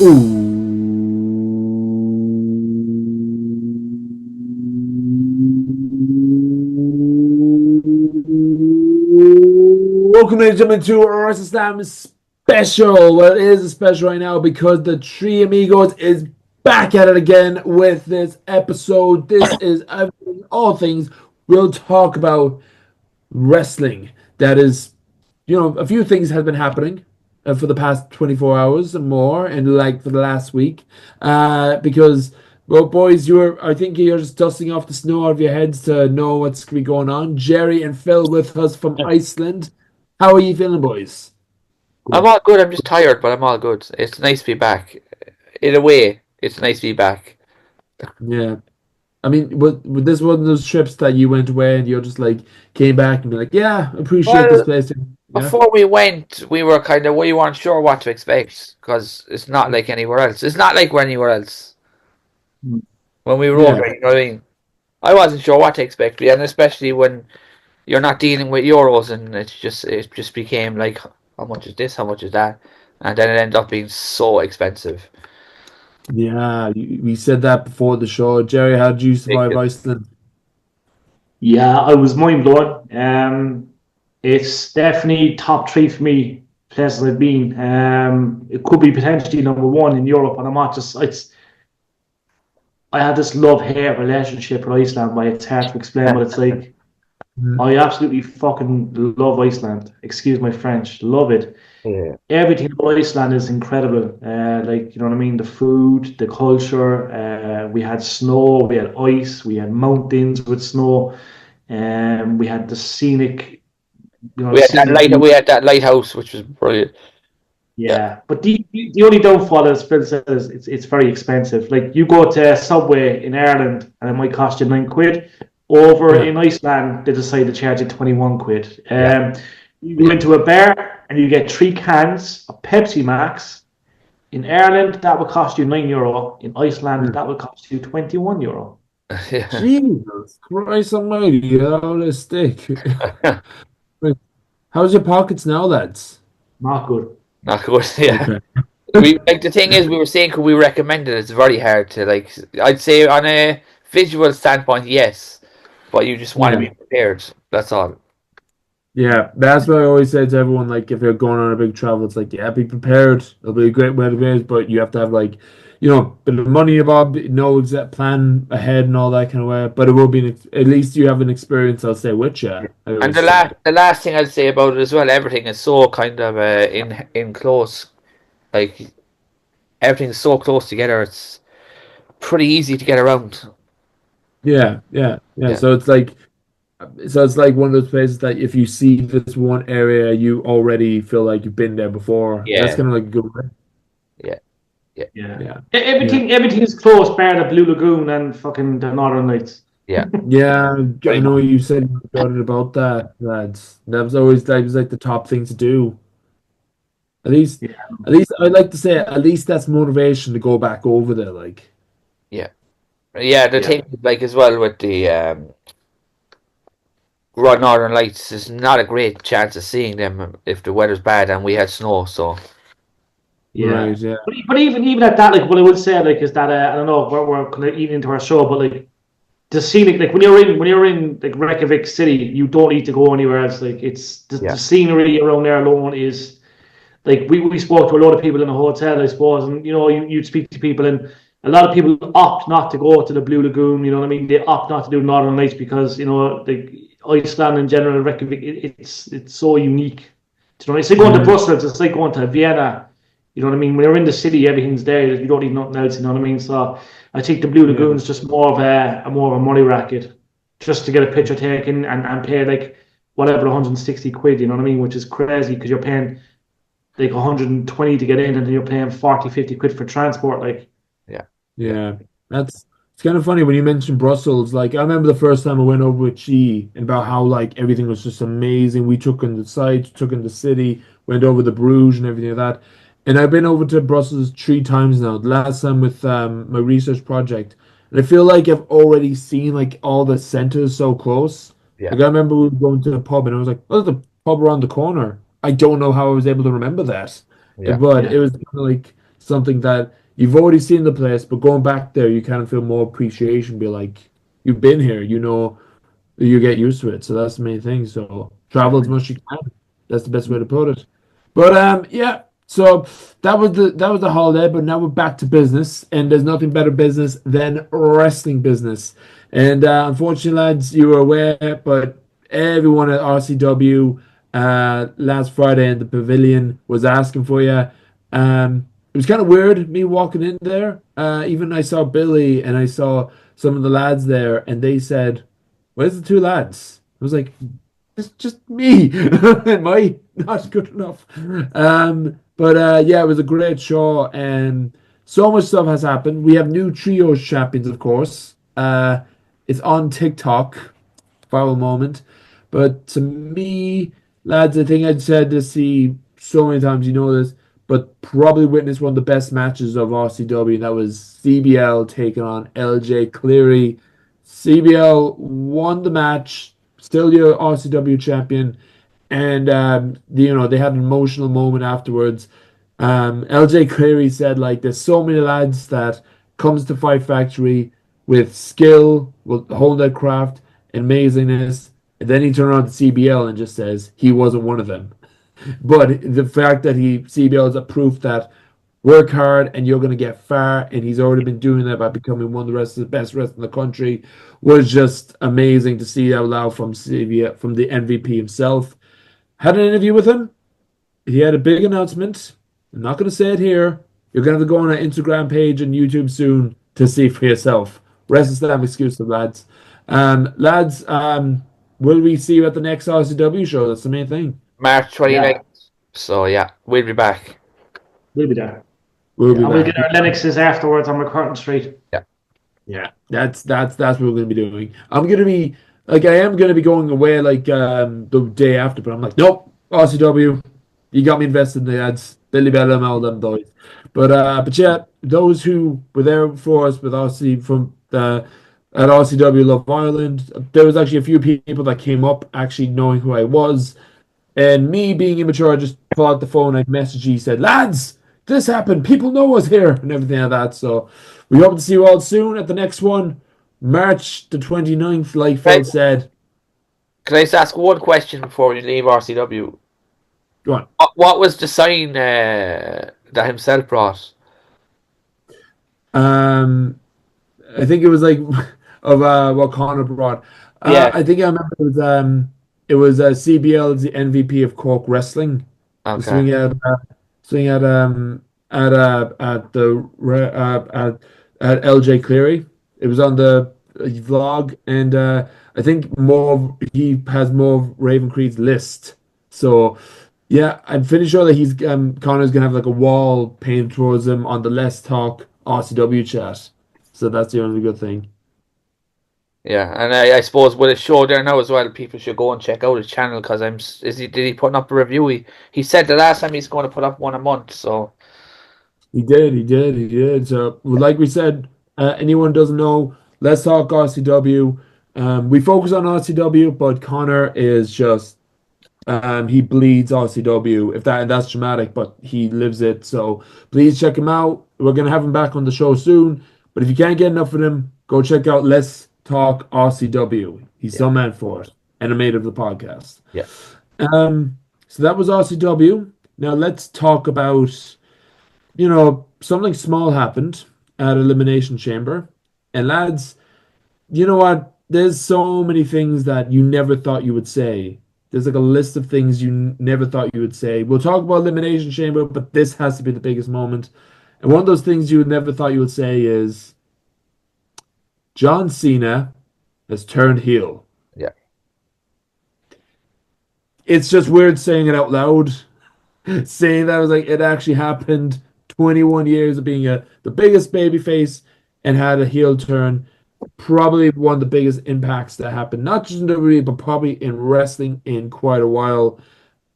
Welcome, ladies and gentlemen, to our WrestleSlam special. Well, it is a special right now because the Three Amigos is back at it again with this episode. This is everything, all things we'll talk about wrestling. That is, a few things have been happening for the past 24 hours and more, and like for the last week. Because, well, boys, I think you're just dusting off the snow out of your heads to know what's going on. Jerry and Phil with us from Iceland. How are you feeling, boys? I'm all good. I'm just tired, but I'm all good. It's nice to be back. In a way, it's nice to be back. Yeah. I mean, was this one of those trips that you went away and you just like came back and be like, yeah, appreciate this Well, place. Yeah. before we went, we weren't sure what to expect because it's not like anywhere else. It's not like anywhere else. When we were Yeah. over, you know what I mean? I wasn't sure what to expect, and especially when you're not dealing with euros, and it just became like, how much is this? How much is that? And then it ended up being so expensive. Yeah, we said that before the show. Jerry, how did you survive Iceland? Yeah, I was mind blown. It's definitely top three for me, places I've been. It could be potentially number one in Europe, and I'm not just. I had this love-hate relationship with Iceland, but it's hard to explain what it's like. I absolutely fucking love Iceland. Excuse my French. Love it. Yeah. Everything about Iceland is incredible. Like, you know what I mean? The food, the culture. We had snow, we had ice, we had mountains with snow. We had the scenic, We had that lighthouse, which was brilliant. Yeah, but the only downfall, as Phil says, it's very expensive. Like, you go to Subway in Ireland and it might cost you £9. Over in Iceland, they decide to charge you £21. You go into a bar and you get 3 cans of Pepsi Max. In Ireland, that would cost you €9. In Iceland, that would cost you €21. Yeah. Jesus Christ almighty, all this stick. How's your pockets now, lads? Not good. Not good. Yeah. Okay. The thing is, we were saying, could we recommend it? It's very hard to, like, I'd say on a visual standpoint, yes, but you just want to be prepared. That's all. Yeah, that's what I always say to everyone. Like, if you're going on a big travel, it's like, yeah, be prepared. It'll be a great way to be, but you have to have, like, a bit of money involved, no exact plan ahead and all that kind of way. But it will be at least you have an experience, I'll say, with you. And the last thing I'd say about it as well, everything is so kind of in close, like, everything's so close together. It's pretty easy to get around. Yeah. So it's like one of those places that if you see this one area, you already feel like you've been there before. Yeah. That's kind of like a good way. Yeah. Everything is close, bar the Blue Lagoon and fucking the Northern Lights. Yeah. Yeah, I know you said about that, lads. That was always like the top thing to do. At least I'd like to say at least that's motivation to go back over there, like. Yeah, the thing, like, as well with the Northern Lights, there's not a great chance of seeing them if the weather's bad, and we had snow, so. Yeah. Right, yeah. But even at that, like, what I would say, like, is that I don't know, we're kind of eating into our show, but like the scenic, like when you're in like Reykjavik City, you don't need to go anywhere else. Like, it's the scenery around there alone is like we spoke to a lot of people in the hotel, I suppose, and you'd speak to people, and a lot of people opt not to go to the Blue Lagoon. You know what I mean? They opt not to do Northern Lights because like Iceland in general, Reykjavik, it's so unique. You know, it's like going to Brussels. It's like going to Vienna. You know what I mean? When you're in the city, everything's there. You don't need nothing else. You know what I mean? So I think the Blue Lagoon is just more of a money racket, just to get a picture taken and pay like whatever £160. You know what I mean? Which is crazy because you're paying like 120 to get in, and then you're paying 40-50 quid for transport. Like, yeah. It's kind of funny when you mentioned Brussels. Like, I remember the first time I went over with G and about how like everything was just amazing. We took in the site, took in the city, went over the Bruges and everything like that. And I've been over to Brussels 3 times now. The last time with my research project, and I feel like I've already seen like all the centers so close. Yeah. Like, I remember we were going to a pub, and I was like, "Oh, the pub around the corner." I don't know how I was able to remember that, but it was kind of like something that you've already seen the place, but going back there, you kind of feel more appreciation. Be like, you've been here, you get used to it. So that's the main thing. So travel as much as you can. That's the best way to put it. But yeah. So that was the holiday. But now we're back to business, and there's nothing better business than wrestling business. And unfortunately, lads, you were aware, but everyone at RCW last Friday in the pavilion was asking for you. It was kind of weird me walking in there. Even I saw Billy and I saw some of the lads there, and they said, "Where's the two lads?" I was like, "It's just me." Am I not good enough? But yeah, it was a great show, and so much stuff has happened. We have new trios champions, of course. It's on TikTok, viral moment. But to me, lads, I think I'd said to see so many times, you know this, but probably witnessed one of the best matches of RCW, and that was CBL taking on LJ Cleary. CBL won the match, still your RCW champion, and they had an emotional moment afterwards. LJ Cleary said like, "There's so many lads that comes to Fight Factory with skill, will hold their craft, and amazingness." And then he turned around to CBL and just says he wasn't one of them. But the fact that CBL is a proof that work hard and you're going to get far, and he's already been doing that by becoming one of the best wrestlers in the country, was just amazing to see out loud from CBL, from the MVP himself. Had an interview with him. He had a big announcement. I'm not going to say it here. You're going to have to go on our Instagram page and YouTube soon to see for yourself. WrestleSlam exclusive, lads. Lads, will we see you at the next RCW show? That's the main thing. March 29th. Yeah, So yeah, we'll be back. we'll be there. We'll be And we'll back. get our Lennoxes afterwards on McCurtain Street. Yeah. Yeah, that's what we're gonna be doing. I'm gonna be like I am gonna be going away like the day after, but I'm like, nope, RCW, you got me invested in the ads. Billy Bellum, all them boys. But yeah, those who were there for us with RC from the at RCW Love Ireland, there was actually a few people that came up actually knowing who I was. And me being immature, I just pulled out the phone, I messaged you, said, "Lads, this happened. People know us here," and everything like that. So we hope to see you all soon at the next one. March the 29th, like Phil said. Can I just ask one question before we leave RCW? Go on. What was the sign that himself brought? I think it was like of what Connor brought. Yeah. I think I remember it was CBL's the MVP of Cork Wrestling. Okay. Swing at the at LJ Cleary. It was on the vlog, and I think he has more of Raven Creed's list. So yeah, I'm pretty sure that he's Connor's gonna have like a wall painted towards him on the Let's Talk RCW chat. So that's the only good thing. Yeah, and I suppose with a show there now as well, people should go and check out his channel because did he putting up a review? He said the last time he's going to put up one a month. So He did. So, like we said, anyone doesn't know, Let's Talk RCW. We focus on RCW, but Connor is just he bleeds RCW. If that's dramatic, but he lives it. So please check him out. We're gonna have him back on the show soon. But if you can't get enough of him, go check out Let's Talk RCW. He's some man for it, and a mate of the podcast. yeah, So that was RCW. Now let's talk about something small happened at Elimination Chamber. And lads, you know what? There's so many things that you never thought you would say. There's like a list of things you never thought you would say. We'll talk about Elimination Chamber, but this has to be the biggest moment. And one of those things you never thought you would say is John Cena has turned heel. yeah. It's just weird saying it out loud. Saying that, I was like, it actually happened. 21 years of being the biggest babyface and had a heel turn. Probably one of the biggest impacts that happened, not just in WWE, but probably in wrestling in quite a while.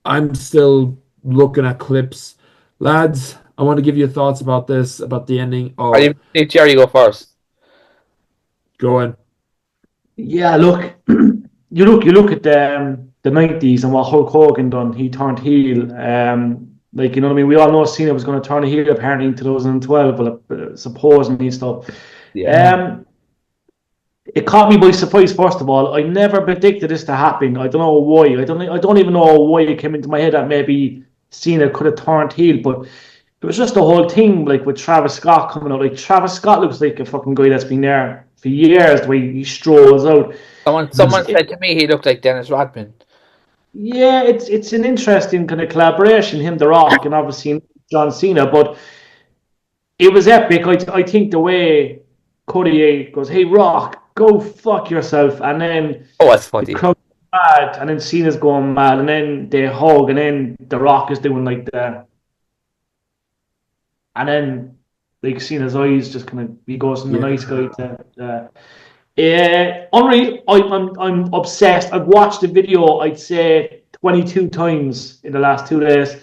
I'm still looking at clips. Lads, I want to give you thoughts about this, about the ending of... Jerry go first. Go on. Yeah, look, you look at the 90s and what Hulk Hogan done. He turned heel. Like, you know what I mean? We all know Cena was going to turn a heel apparently in 2012, but supposedly and stuff. Yeah. Um, it caught me by surprise. First of all, I never predicted this to happen. I don't know why. I don't even know why it came into my head that maybe Cena could have turned heel, but it was just the whole thing, like with Travis Scott coming out. Like Travis Scott looks like a fucking guy that's been there for years. The way he strolls out. Someone said to me he looked like Dennis Rodman. Yeah, it's an interesting kind of collaboration, him, The Rock, and obviously John Cena. But it was epic. I think the way Cody goes, "Hey Rock, go fuck yourself," and then Oh, that's the funny. crowd mad, and then Cena's going mad, and then they hug, and then The Rock is doing like the, and then like Cena's eyes just kind of he goes from the Yeah. nice guy to. Unreal. I'm obsessed. I've watched the video. I'd say 22 times in the last 2 days.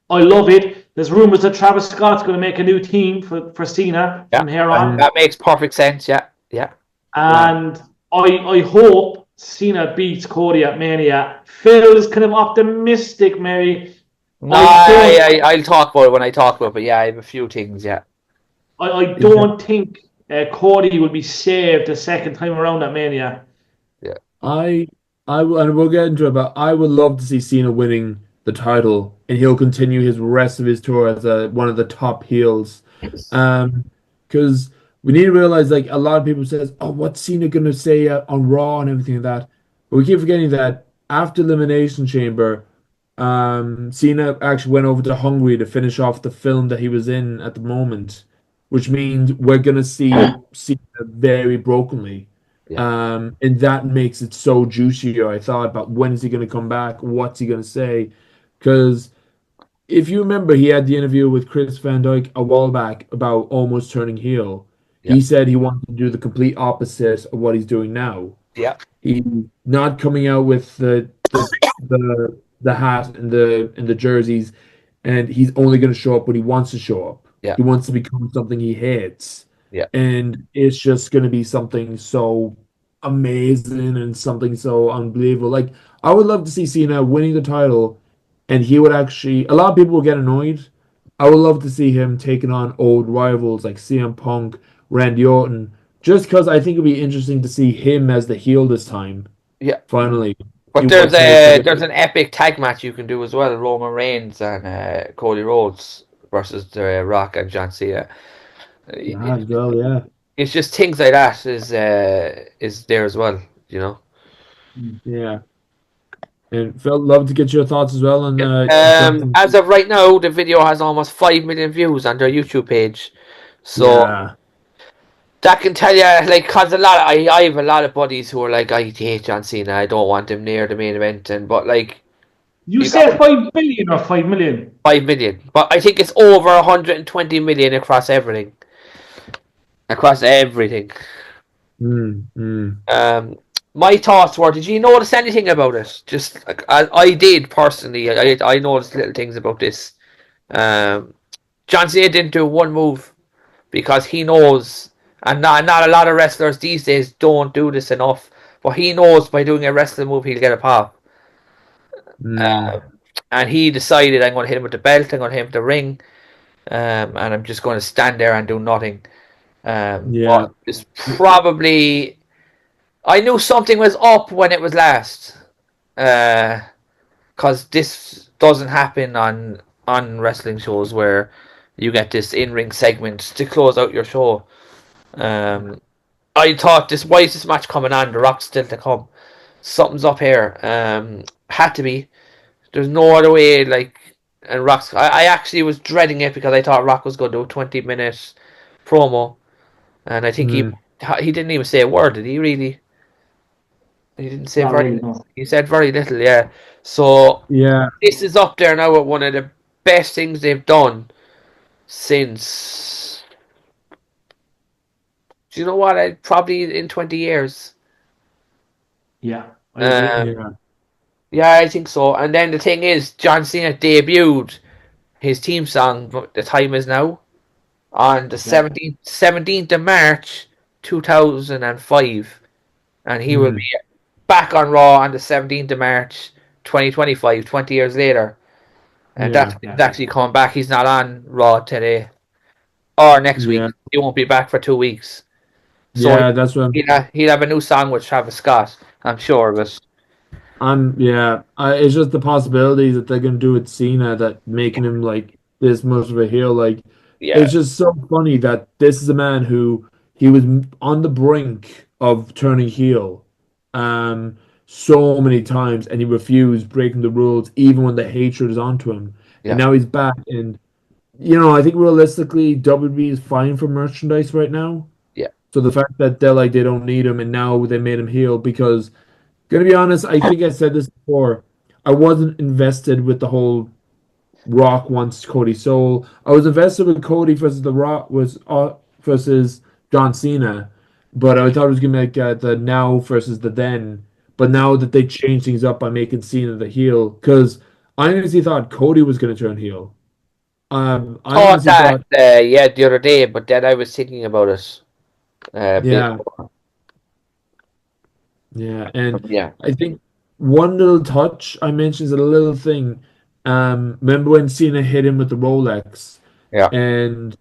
I love it. There's rumors that Travis Scott's going to make a new team for Cena Yeah, from here that, on, that makes perfect sense. Yeah, yeah. and I hope Cena beats Cody at Mania. Phil's kind of optimistic, maybe. No, I don't. I'll talk about it when I talk about it. But yeah, I have a few things. Yeah, I don't think Cody will be saved the second time around at Mania. yeah, I and we'll get into it, but I would love to see Cena winning the title, and he'll continue his rest of his tour as one of the top heels. Because we need to realize, like a lot of people says, "Oh, what's Cena gonna say on Raw and everything like that?" But we keep forgetting that after Elimination Chamber, Cena actually went over to Hungary to finish off the film that he was in at the moment, which means we're gonna see Cena very brokenly. yeah, And that makes it so juicier. I thought about when is he going to come back? What's he going to say? Because if you remember, he had the interview with Chris Van Dyke a while back about almost turning heel. yeah, He said he wanted to do the complete opposite of what he's doing now. yeah, He's not coming out with the hat and the jerseys, and he's only going to show up when he wants to show up. yeah, He wants to become something he hates, yeah, and it's just going to be something so amazing and something so unbelievable. Like I would love to see Cena winning the title, and he would actually. A lot of people will get annoyed. I would love to see him taking on old rivals like CM Punk, Randy Orton, just because I think it'd be interesting to see him as the heel this time. yeah. Finally, But see what takes to there's get. an epic tag match you can do as well. Roman Reigns and Cody Rhodes versus Rock and John Cena. Ah, well, yeah, It's just things like that is there as well. You know. yeah. And Phil, love to get your thoughts as well on Johnson. As of right now, the video has almost 5 million views on their YouTube page. So Yeah. that can tell you, like, cause I have a lot of buddies who are like, I hate John Cena. I don't want him near the main event, and but like, You you got say 5 billion or 5 million? 5 million, but I think it's over 120 million across everything. Across everything. Mm, mm. Um, my thoughts were: did you notice anything about it? Just like, I did personally. I noticed little things about this. Um, John Cena didn't do one move because he knows, and not a lot of wrestlers these days don't do this enough. But he knows by doing a wrestling move he'll get a pop. Mm. Um, and he decided I'm going to hit him with the belt. I'm going to hit him with the ring. And I'm just going to stand there and do nothing. Yeah. But it's probably I knew something was up when it was last, because this doesn't happen on wrestling shows where you get this in ring segment to close out your show. Um, I thought this why is this match coming on? The Rock's still to come. Something's up here. Had to be. There's no other way. Like and Rock's. I actually was dreading it because I thought Rock was going to do a 20-minute promo, and I think Mm. he didn't even say a word. Did he really? He didn't say Not very. really, no. He said very little. Yeah. So Yeah. this is up there now with one of the best things they've done since. Do you know what? Probably in 20 years. Yeah, I agree. Um, Yeah. yeah, I think so. And then the thing is, John Cena debuted his theme song. The time is now on the Yeah. 17th of March 2005, and he will Mm. be back on Raw on the 17th of March 2025, 20 years later. and Yeah, he's actually coming back. He's not on Raw today or next week. yeah, He won't be back for 2 weeks. So yeah. That's what he'll have a new song with Travis Scott. I'm sure of it. yeah. It's just the possibilities that they're gonna do with Cena that making him like this much of a heel. Like, Yeah, it's just so funny that this is a man who he was on the brink of turning heel, um, so many times, and he refused, breaking the rules, even when the hatred is onto him. And yeah, now he's back, and I think realistically, WWE is fine for merchandise right now. yeah. So the fact that they're like they don't need him, and now they made him heel because, gonna be honest, I think I said this before. I wasn't invested with the whole Rock wants Cody Soul. I was invested with Cody versus the Rock was versus John Cena, but I thought it was gonna be like the now versus the then. But now that they changed things up by making Cena the heel, because I honestly thought Cody was gonna turn heel. I Thought honestly that thought, yeah the other day, but then I was thinking about it a bit yeah, more. yeah, and Yeah, I think one little touch I mentioned is a little thing. Remember when Cena hit him with the Rolex? yeah, And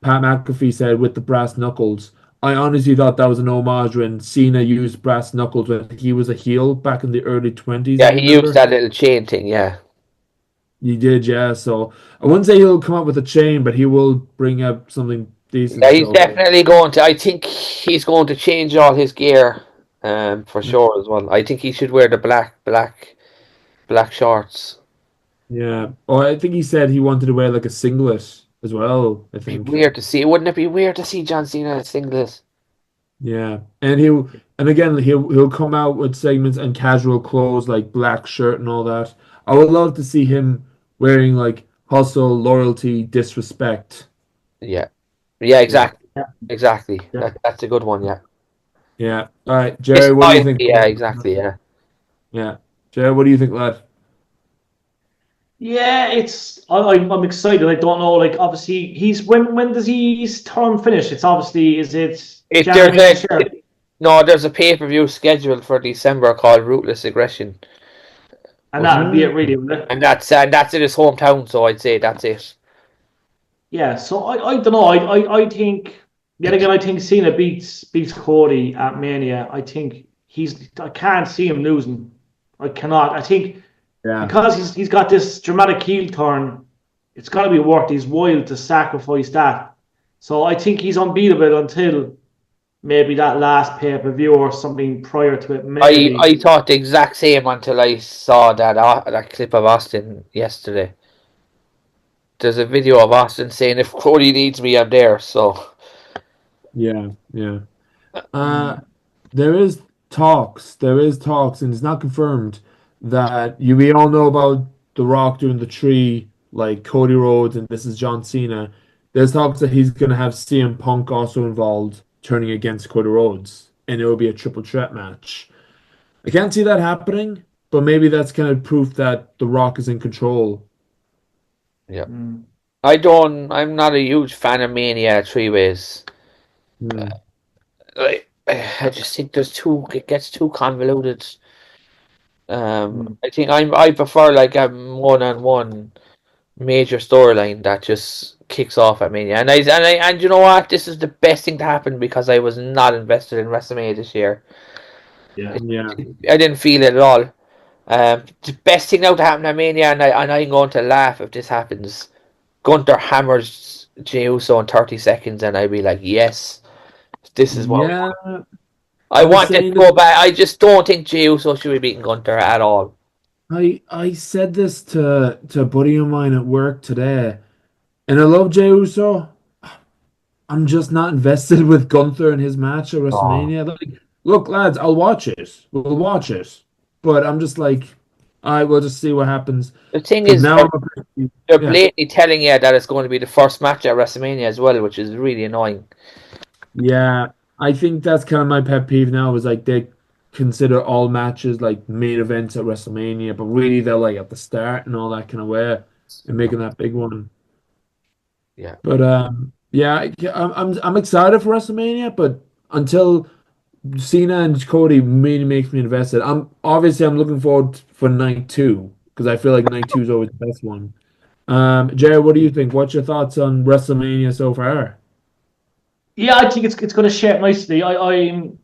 Pat McAfee said with the brass knuckles. I honestly thought that was an homage when Cena used brass knuckles when he was a heel back in the early 20s, yeah. if you He used remember. that little chain thing. Yeah, He did, yeah. So I wouldn't say he'll come up with a chain, but he will bring up something yeah. decent. He's So definitely going to. I think he's going to change all his gear, for sure as well. I think he should wear the black shorts. yeah. Oh, I think he said he wanted to wear like a singlet as well, I Be think. weird to see. Wouldn't it be weird to see John Cena in singlet? Yeah. And again he'll come out with segments and casual clothes like black shirt and all that. I would love to see him wearing like hustle, loyalty, disrespect. Yeah, yeah. Yeah. Exactly, Yeah, exactly. yeah. That's a good one. Yeah. Yeah. All right, It's Jerry, what do you loyalty. think? Yeah, exactly. Yeah. Yeah. Jerry, what do you think, lad? Yeah, I'm excited. I don't know. Like, obviously, he's when does his term finish? It's obviously is it If there's January next year? no, there's a pay-per-view scheduled for December called Ruthless Aggression, And but that'd be it, Mm, really, wouldn't it? and that's in his hometown, so I'd say that's it. Yeah. So I don't know. I think yet again I think Cena beats Cody at Mania. I think I can't see him losing. I cannot. I think yeah. because he's got this dramatic heel turn, it's got to be worth his while to sacrifice that. So I think he's unbeatable until maybe that last pay per view or something prior to it. I Maybe. thought the exact same until I saw that clip of Austin yesterday. There's a video of Austin saying, "If Cody needs me, I'm there." So Yeah. Yeah. Uh Mm. there is talks, and it's not confirmed that we all know about The Rock doing the tree, like Cody Rhodes, and this is John Cena. There's talks that he's gonna have CM Punk also involved, turning against Cody Rhodes, and it will be a triple threat match. I can't see that happening, but maybe that's kind of proof that The Rock is in control. yeah, Mm. I'm not a huge fan of Mania three ways. Hmm. I just think it gets too convoluted. Mm. I think I prefer like a one-on-one major storyline that just kicks off at Mania. And you know what? This is the best thing to happen because I was not invested in WrestleMania this year. Yeah. Yeah. I didn't feel it at all. The best thing now to happen at Mania, and I'm going to laugh if this happens. Gunter hammers Jey Uso in 30 seconds, and I'd be like, yes, this is what Yeah. I I was wanted to saying this. go back. I just don't think Jey Uso should be beating Gunter at all. I said this to a buddy of mine at work today, and I love Jey Uso. I'm just not invested with Gunther and his match at Oh. WrestleMania. Like, look, lads, I'll watch it. We'll watch it. But I'm just like, all right, we'll just see what happens. The thing Because is, now I'm they're yeah, blatantly telling you that it's going to be the first match at WrestleMania as well, which is really annoying. yeah. I think that's kind of my pet peeve now is like they consider all matches like main events at WrestleMania, but really they're like at the start and all that kind of way and making that big one. Yeah. But yeah, I'm excited for WrestleMania, but until Cena and Cody really makes me invested. I'm looking forward for night two because I feel like night two is always the best one. Jerry, what do you think? What's your thoughts on WrestleMania so far? Yeah, I think it's going to shape nicely. I'm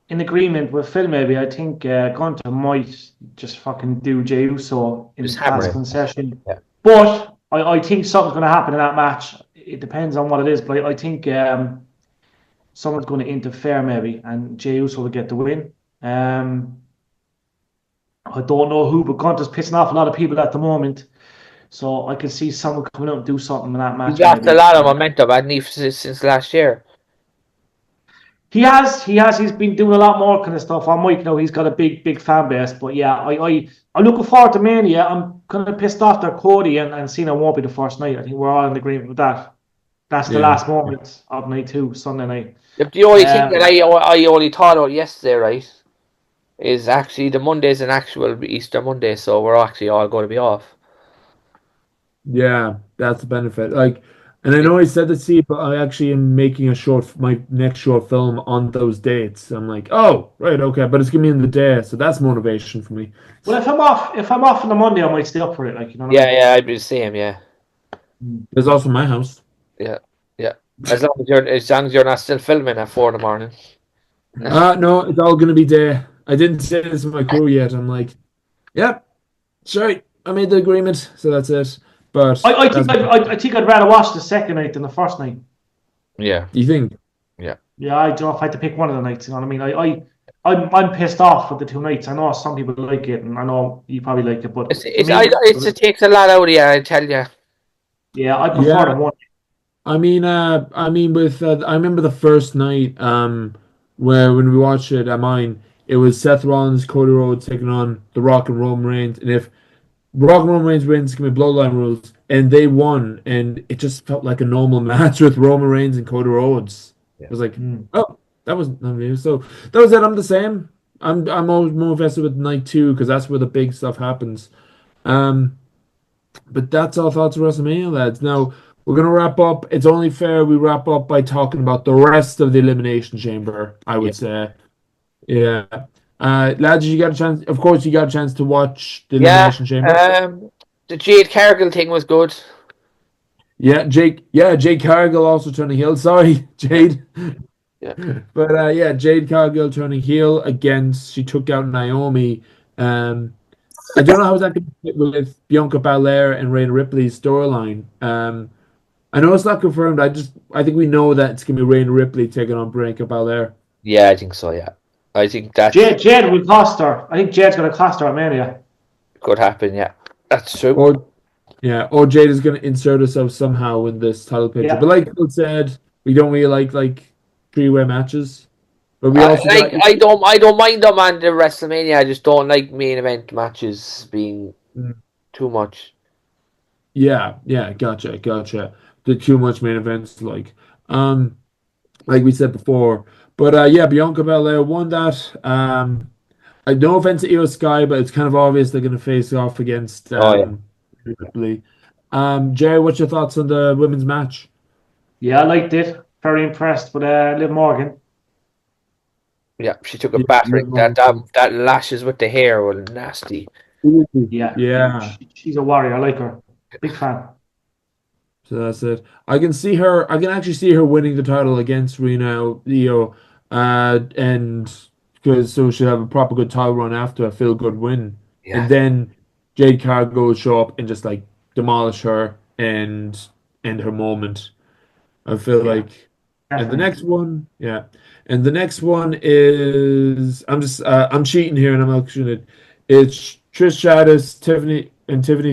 in agreement with Phil. Maybe I think Gunter might just fucking do Jey Uso Just in hammer last it. concession, Yeah. but I think something's going to happen in that match. It depends on what it is, but I think someone's going to interfere maybe, and Jey Uso will get the win. Um, I don't know who, but Gunter's pissing off a lot of people at the moment. So I could see someone coming up and do something in that He's match lost a maybe. lot of momentum, hadn't he, since last year? He's been doing a lot more kind of stuff. On Mike, he's got a big fan base. But yeah, I'm looking forward to Mania. I'm kind of pissed off that Cody and Cena won't be the first night. I think we're all in agreement with that. That's the Yeah. last moment of night two, Sunday night. The only thing Um, that I only thought about yesterday, right, is actually the Monday's an actual Easter Monday, so we're actually all going to be off. Yeah, that's the benefit. Like, and I know I said this to you, but I actually am making my next short film on those dates. I'm like, oh, right, okay, but it's gonna be in the day, so that's motivation for me. well, if I'm off on the Monday, I might stay up for it. Like, you know what I Yeah, mean? yeah, I'd be the same. Yeah, There's also my house. yeah, yeah. As long as you're not still filming at 4 in the morning. No, it's all gonna be day. I didn't say this to my crew yet. I'm like, yep, sorry, I made the agreement, so that's it. But I that's think I think I'd rather watch the second night than the first night. Yeah, you think? yeah. Yeah, I don't know if I had to pick one of the nights. You know what I mean? I'm pissed off with the two nights. I know some people like it, and I know you probably like it, but for me, It takes a lot out of you, I tell you. yeah, I prefer the Yeah, one. I remember the first night, where when we watched it at mine, it was Seth Rollins, Cody Rhodes taking on The Rock and Roman Reigns, and if Rock and Roman Reigns wins, it's gonna be bloodline rules, and they won, and it just felt like a normal match with Roman Reigns and Cody Rhodes. It Yeah. was like, Mm. oh, that was not me. So that was it. I'm the same. I'm always more invested with night two because that's where the big stuff happens. Um, but that's all thoughts of WrestleMania, lads. Now we're gonna wrap up. It's only fair we wrap up by talking about the rest of the Elimination Chamber, I Yeah, would say. Yeah. Lads, you got a chance. Of course, you got a chance to watch the yeah. Elimination Chamber. The Jade Cargill thing was good. Yeah, Jake. Yeah, Jade Cargill also turning heel. Sorry, Yeah, Jade. yeah, But yeah, Jade Cargill turning heel against. She took out Naomi. Um, I don't know how that could fit with Bianca Belair and Rhea Ripley's storyline. I know it's not confirmed. I think we know that it's gonna be Rhea Ripley taking on Bianca Belair. yeah. I think so. Yeah, I think that Jed will cost her. I think Jed's going to cost her at Mania. could happen. Yeah, that's true. Or yeah, or Jade is gonna insert herself somehow in this title picture. But Yeah, like Phil said, we don't really like three-way matches. But we I also got I don't mind them on the WrestleMania. I just don't like main event matches being too much. yeah, gotcha. The too much main events like we said before. But yeah, Bianca Belair won that. No offense to Io Sky, but it's kind of obvious they're gonna face off against Oh yeah, Ripley. Jerry, what's your thoughts on the women's match? yeah, I liked it. Very impressed with Liv Morgan. yeah. She took a Yeah, battering. Liv Morgan. That lashes with the hair were nasty. Yeah, Yeah. she's a warrior. I like her. Big fan. So that's it. I can see her. I can actually see her winning the title against Rena Io, and because so she'll have a proper good title run after a feel good win, and Yeah, then Jade Cargill will show up and just like demolish her and end her moment. I feel Yeah, like, and the definitely. next one, yeah, and the next one is I'm cheating here and I'm auctioning it. It's Trish Stratus, Tiffany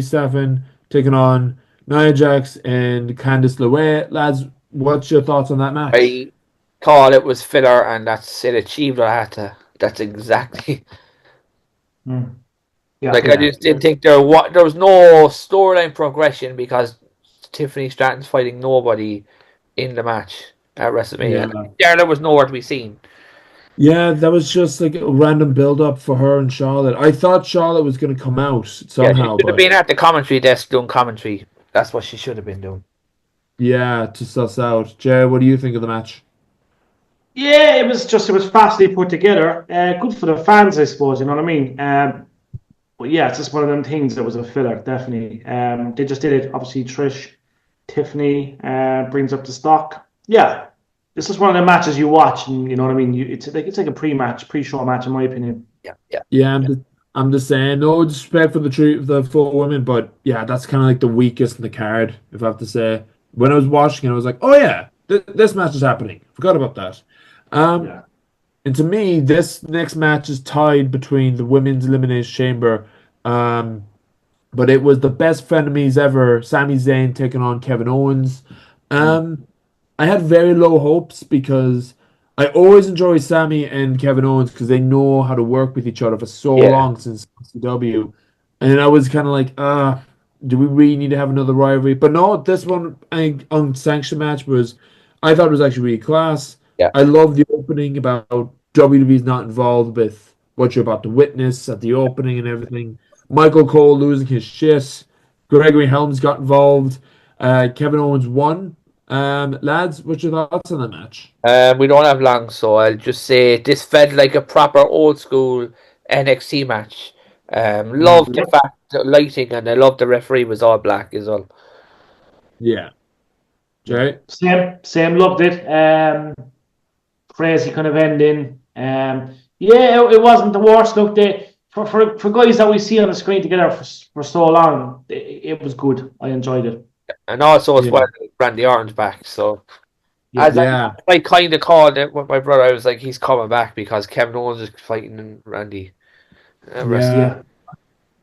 Stephen taking on Nia Jax and Candice LeRae. Lads, what's your thoughts on that match? I thought it was filler, and that's it. Achieved what I had to. That's exactly. Mm. Yeah, Like I Yeah, just didn't think there was no storyline progression because Tiffany Stratton's fighting nobody in the match at WrestleMania. yeah, Darla was nowhere to be seen. yeah. That was just like a random build up for her and Charlotte. I thought Charlotte was going to come out Yeah, she somehow, should have but been at the commentary desk doing commentary. That's what she should have been doing. yeah, to suss out. Jay, what do you think of the match? yeah. It was fastly put together. Good for the fans, I suppose. You know what I mean? But yeah, it's just one of them things that was a filler, definitely. They just did it. Obviously, Trish, Tiffany brings up the stock. Yeah, this is one of the matches you watch, and you know what I mean. It's like a pre-match, pre-show match, in my opinion. Yeah, yeah, Yeah, I'm just saying, no disrespect for the four women, but yeah, that's kind of like the weakest in the card, if I have to say. When I was watching it, I was like, oh yeah, this match is happening. Forgot about that. Um, Yeah, and to me, this next match is tied between the women's elimination chamber. Um, but it was the best frenemies ever. Sami Zayn taking on Kevin Owens. mm. Um, I had very low hopes because I always enjoy Sammy and Kevin Owens because they know how to work with each other for so yeah. long since RCW. And I was kind of like, do we really need to have another rivalry? But no, this one, unsanctioned match I thought it was actually really class. Yeah. I love the opening about WWE's not involved with what you're about to witness at the opening and everything. Michael Cole losing his shit. Gregory Helms got involved. Kevin Owens won. Lads, what's your thoughts on that match? We don't have long, so I'll just say this felt like a proper old school NXT match. Love the fact that lighting, and I love the referee was all black as well. Yeah. Yeah. Jerry? Same loved it. Crazy kind of ending. Yeah, it wasn't the worst. Look, for guys that we see on the screen together for so long, it was good. I enjoyed it. And also as Yeah. well, Randy Orton's back. So Yeah, Yeah. I kind of called it with my brother. I was like, he's coming back because Kevin Owens is fighting Randy. Yeah. yeah,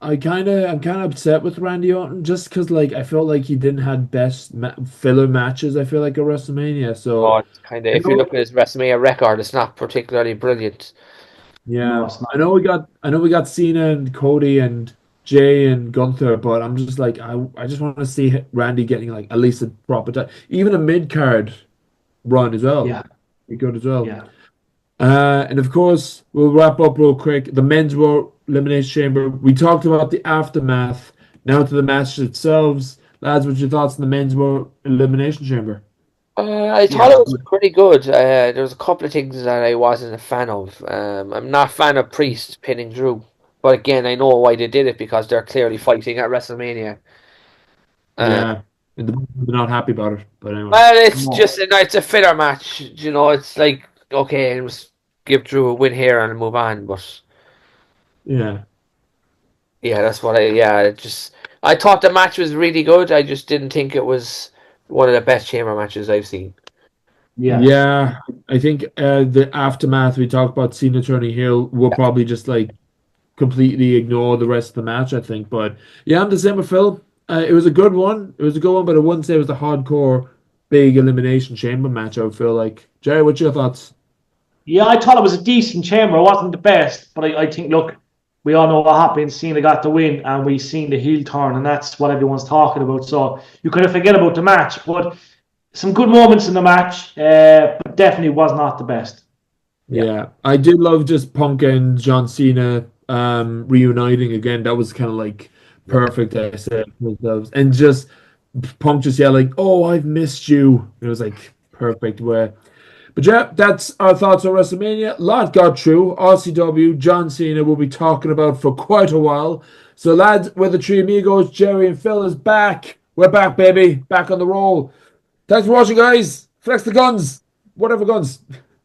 I'm kind of upset with Randy Orton just because like I felt like he didn't have best filler matches. I feel like at WrestleMania. Oh, So it's kind of, I if you know, look at his WrestleMania record, it's not particularly brilliant. no, yeah, it's not. I know we got Cena and Cody and Jay and Gunther, but I'm just like I just want to see Randy getting like at least a proper time, even a mid card run as well. Yeah, Be good as well. yeah. And of course, we'll wrap up real quick. The men's World Elimination Chamber. We talked about the aftermath. Now to the match itself. Lads, what's your thoughts on the men's World Elimination Chamber? I thought Yeah, it was pretty good. There was a couple of things that I wasn't a fan of. I'm not a fan of Priest pinning Drew, but again, I know why they did it because they're clearly fighting at WrestleMania. Uh, Yeah, they're not happy about it, but anyway. well, it's no. just it's a filler match. You know, it's like okay, let's give Drew a win here and move on. But Yeah, yeah, that's what I thought the match was really good. I just didn't think it was one of the best chamber matches I've seen. Yeah, yeah. I think the aftermath we talked about Cena turning heel will probably just like completely ignore the rest of the match. I think, but yeah, I'm the same with Phil. It was a good one. It was a good one, but I wouldn't say it was the hardcore big elimination chamber match. I would feel like Jerry. What's your thoughts? yeah. I thought it was a decent chamber. It wasn't the best, but I think look, we all know what happened. Cena got the win, and we seen the heel turn, and that's what everyone's talking about. So you kind of forget about the match, but some good moments in the match, but definitely was not the best. Yeah. Yeah, I did love just Punk and John Cena reuniting again. That was kind of like perfect. I said, and just Punk just yelling, "Oh, I've missed you." It was like perfect way. But yeah, that's our thoughts on WrestleMania. Lot got through. RCW, John Cena will be talking about for quite a while. So, lads, with the three amigos, Jerry and Phil is back. We're back, baby. Back on the roll. Thanks for watching, guys. Flex the guns. Whatever guns.